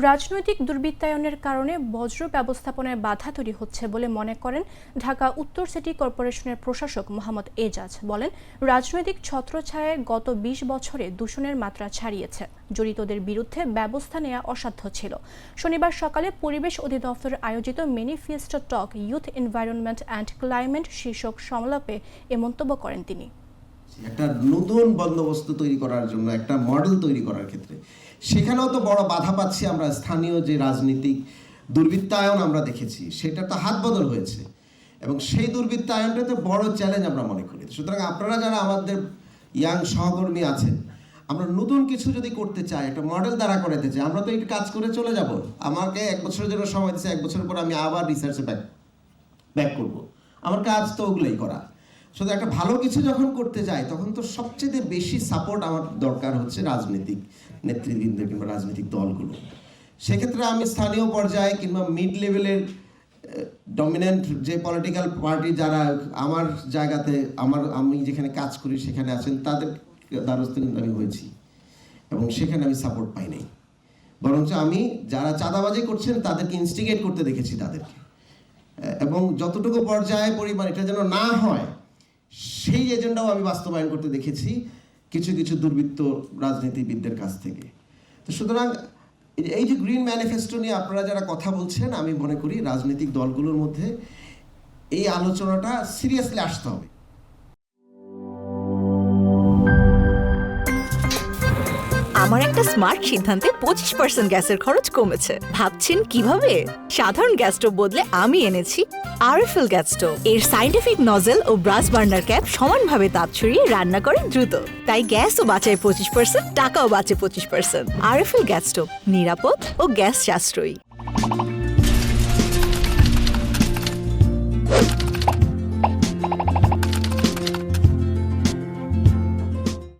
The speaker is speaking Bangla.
রাজনৈতিক দুর্বৃত্তায়নের কারণে বজ্র ব্যবস্থাপনায় বাধা তৈরি হচ্ছে বলে মনে করেন ঢাকা উত্তর সিটি কর্পোরেশনের প্রশাসক মোহাম্মদ এজাজ। বলেন, রাজনৈতিক ছত্রছায়ায় গত ২০ বছরে দূষণের মাত্রা ছাড়িয়েছে। জড়িতদের বিরুদ্ধে ব্যবস্থা নেওয়া অসাধ্য ছিল। শনিবার সকালে পরিবেশ অধিদপ্তর আয়োজিত manifesto talk youth environment and climate শীর্ষক সংলাপে এ মন্তব্য করেন তিনি। একটা নতুন বন্দোবস্ত তৈরি করার জন্য, একটা মডেল তৈরি করার ক্ষেত্রে সেখানেও তো বড় বাধা পাচ্ছি আমরা। স্থানীয় যে রাজনীতিক দুর্বৃত্তায়ন আমরা দেখেছি, সেটা তো হাত বদল হয়েছে এবং সেই দুর্বৃত্তায়নটাতে বড় চ্যালেঞ্জ আমরা মনে করি। সুতরাং আপনারা যারা আমাদের ইয়াং সহকর্মী আছেন, আমরা নতুন কিছু যদি করতে চাই, একটা মডেল দ্বারা করাতে চাই, আমরা তো এই কাজ করে চলে যাব। আমাকে 1 বছরের জন্য সময় দিচ্ছে, 1 বছর পর আমি আবার রিসার্চে ব্যাক করব। আমার কাজ তো ওগুলোই করা। শুধু একটা ভালো কিছু যখন করতে যাই, তখন তো সবচেয়ে বেশি সাপোর্ট আমার দরকার হচ্ছে রাজনৈতিক নেতৃবৃন্দ কিংবা রাজনৈতিক দলগুলো। সেক্ষেত্রে আমি স্থানীয় পর্যায়ে কিংবা মিড লেভেলের ডমিনেন্ট যে পলিটিক্যাল পার্টি যারা আমার জায়গাতে, আমি যেখানে কাজ করি সেখানে আছেন, তাদের দ্বারস্থ কিন্তু আমি হয়েছি এবং সেখানে আমি সাপোর্ট পাই নাই। বরঞ্চ আমি যারা চাঁদাবাজি করছেন তাদেরকে ইনস্টিগেট করতে দেখেছি তাদেরকে, এবং যতটুকু পর্যায়ে পরিমাণ এটা যেন না হয় সেই এজেন্ডাও আমি বাস্তবায়ন করতে দেখেছি কিছু কিছু দুর্বৃত্ত রাজনীতিবিদদের কাছ থেকে। তো সুতরাং এই যে গ্রিন ম্যানিফেস্টো নিয়ে আপনারা যারা কথা বলছেন, আমি মনে করি রাজনৈতিক দলগুলোর মধ্যে এই আলোচনাটা সিরিয়াসলি আসতে হবে। আমার একটা স্মার্ট সিদ্ধান্তে 25% গ্যাসের খরচ কমেছে। ভাবছেন কিভাবে? সাধারণ গ্যাস স্টোভ বদলে আমি এনেছি আরএফএল গ্যাস স্টোভ। এর সাইন্টিফিক নজল ও ব্রাস বার্নার ক্যাপ সমানভাবে তাপ ছড়িয়ে রান্না করে দ্রুত। তাই গ্যাসও বাঁচায় 25%, টাকাও বাঁচে 25%। আরএফএল গ্যাস স্টোভ, নিরাপদ ও গ্যাস সাশ্রয়ী।